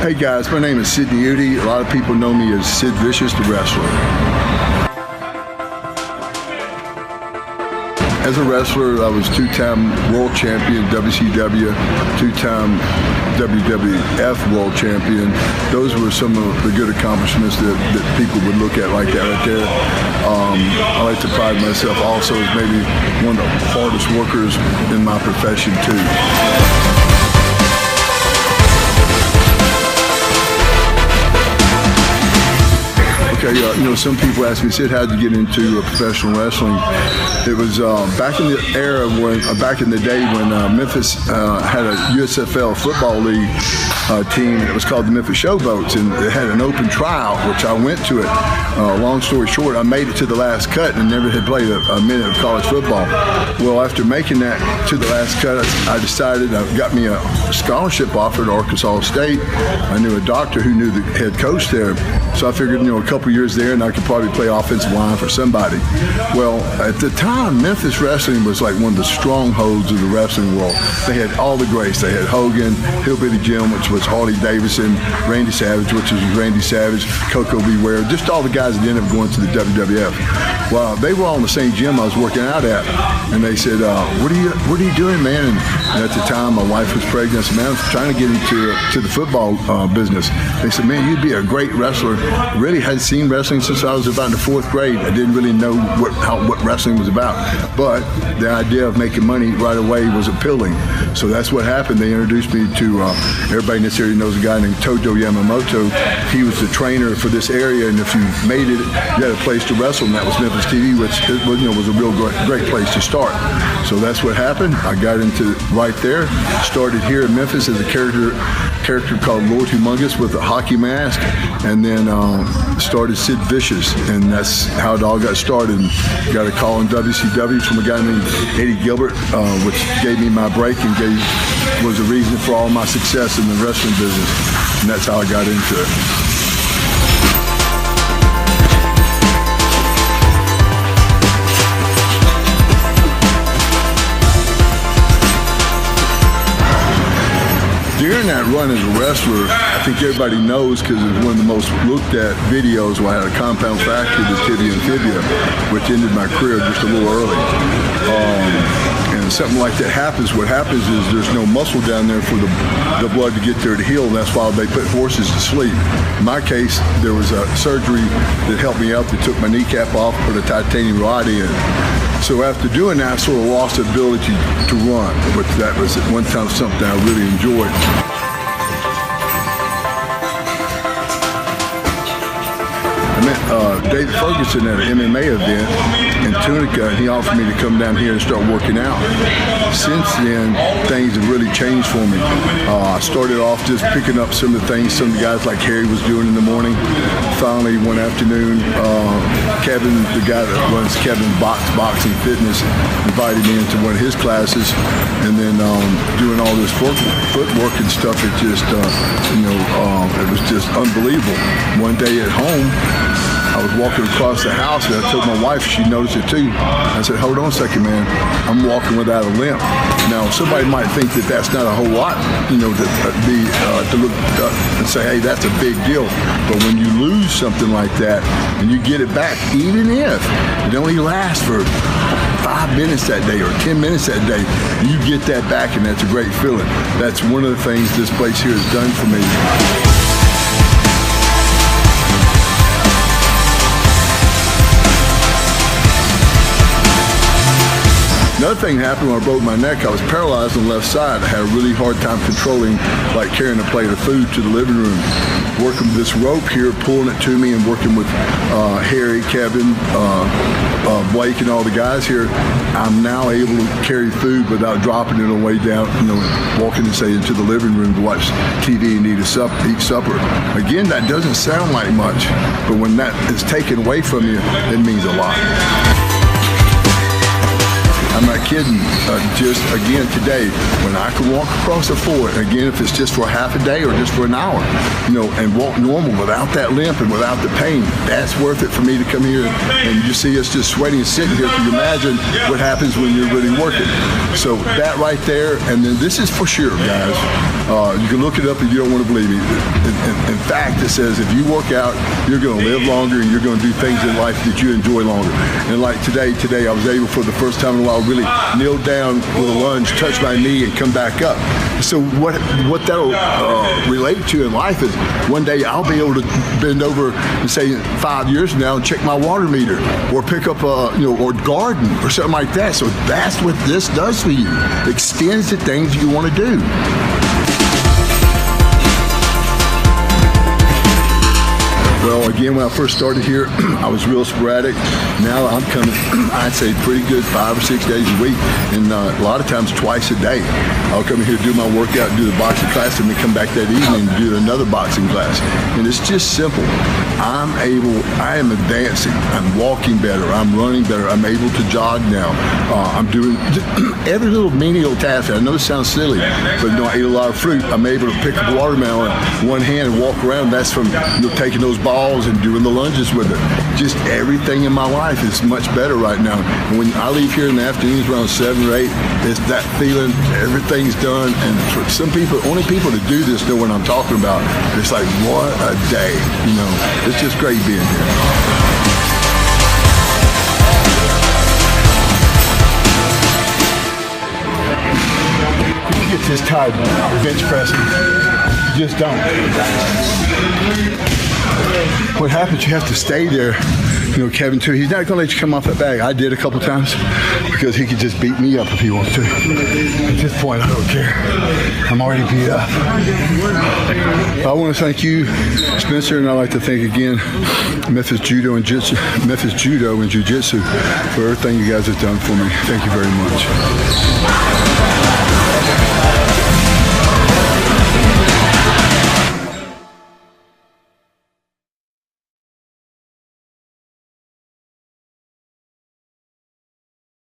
Hey guys, my name is Sid MMA. A lot of people know me as Sid Vicious, the wrestler. As a wrestler, I was two-time world champion, WCW, two-time WWF world champion. Those were some of the good accomplishments that people would look at like that right there. I like to pride myself also as maybe one of the hardest workers in my profession too. Okay, some people ask me, Sid, how'd you get into professional wrestling? It was back in the era back in the day when Memphis had a USFL football league team. It was called the Memphis Showboats, and it had an open tryout, which I went to it. Long story short, I made it to the last cut and never had played a minute of college football. Well, after making that to the last cut, I decided I got me a scholarship offer at Arkansas State. I knew a doctor who knew the head coach there, so I figured, a couple years there and I could probably play offensive line for somebody. Well, at the time, Memphis wrestling was like one of the strongholds of the wrestling world. They had all the greats. They had Hogan, Hillbilly Jim, which was Harley Davidson, Randy Savage, which was Randy Savage, Coco Beware, just all the guys that ended up going to the WWF. Well, they were all in the same gym I was working out at, and they said, what are you doing, man? And at the time, my wife was pregnant. I said, man, I'm trying to get into the football business. They said, man, you'd be a great wrestler. Really hadn't seen wrestling since I was about in the 4th grade. I didn't really know what wrestling was about, but the idea of making money right away was appealing. So that's what happened. They introduced me to, everybody in this area knows a guy named Tojo Yamamoto. He was the trainer for this area, and if you made it, you had a place to wrestle, and that was Memphis TV, which was a real great place to start. So that's what happened. I got into right there, started here in Memphis as a character called Lord Humongous with a hockey mask, and then started Sid Vicious, and that's how it all got started. And got a call in WCW from a guy named Eddie Gilbert, which gave me my break and was the reason for all my success in the wrestling business, and that's how I got into it. During that run as a wrestler, I think everybody knows because it was one of the most looked at videos where I had a compound fracture to tibia and fibula, which ended my career just a little early. And something like that happens. What happens is there's no muscle down there for the blood to get there to heal, and that's why they put horses to sleep. In my case, there was a surgery that helped me out that took my kneecap off, put a titanium rod in. So after doing that, I sort of lost the ability to run, but that was at one time something I really enjoyed. I met David Ferguson at an MMA event in Tunica, and he offered me to come down here and start working out. Since then, things have really changed for me. I started off just picking up some of the things some of the guys like Harry was doing in the morning. Finally, one afternoon, Kevin, the guy that runs Kevin's Boxing Fitness, invited me into one of his classes, and then doing all this footwork and stuff. It just, it was just unbelievable. One day at home, I was walking across the house, and I told my wife, she noticed it too. I said, hold on a second, man, I'm walking without a limp. Now, somebody might think that that's not a whole lot, to look and say, hey, that's a big deal. But when you lose something like that and you get it back, even if it only lasts for 5 minutes that day or 10 minutes that day, you get that back, and that's a great feeling. That's one of the things this place here has done for me. Another thing happened when I broke my neck. I was paralyzed on the left side. I had a really hard time controlling, like carrying a plate of food to the living room. Working with this rope here, pulling it to me, and working with Harry, Kevin, Blake, and all the guys here, I'm now able to carry food without dropping it on the way down, walking into the living room to watch TV and eat supper. Again, that doesn't sound like much, but when that is taken away from you, it means a lot. I'm not kidding. Just again today, when I could walk across the floor, again if it's just for half a day or just for an hour, and walk normal without that limp and without the pain, that's worth it for me to come here. And you see us just sweating and sitting here. Can you imagine what happens when you're really working? So that right there, and then this is for sure, guys. You can look it up if you don't want to believe me. In fact, it says if you work out, you're going to live longer and you're going to do things in life that you enjoy longer. And like today I was able for the first time in a while really kneel down with a lunge, touch my knee, and come back up. So what that'll relate to in life is one day I'll be able to bend over and say 5 years from now and check my water meter or pick up or garden or something like that. So that's what this does for you. Extends the things you want to do. Well, again, when I first started here, I was real sporadic. Now I'm coming, I'd say pretty good 5 or 6 days a week, and a lot of times twice a day. I'll come here, do my workout, do the boxing class, and then come back that evening and do another boxing class. And it's just simple. I am advancing. I'm walking better. I'm running better. I'm able to jog now. I'm doing every little menial task. I know it sounds silly, but I eat a lot of fruit. I'm able to pick up a watermelon in one hand and walk around. That's from taking those balls and doing the lunges with it. Just everything in my life is much better right now. And when I leave here in the afternoons around 7 or 8, it's that feeling everything's done. And for some people, only people that do this know what I'm talking about. It's like, what a day, It's just great being here. You get this tired bench pressing. You just don't. What happens, you have to stay there. Kevin too, he's not going to let you come off that bag. I did a couple times because he could just beat me up if he wants to. At this point, I don't care. I'm already beat up. I want to thank you, Spencer, and I'd like to thank again Memphis Judo and Jiu-Jitsu for everything you guys have done for me. Thank you very much.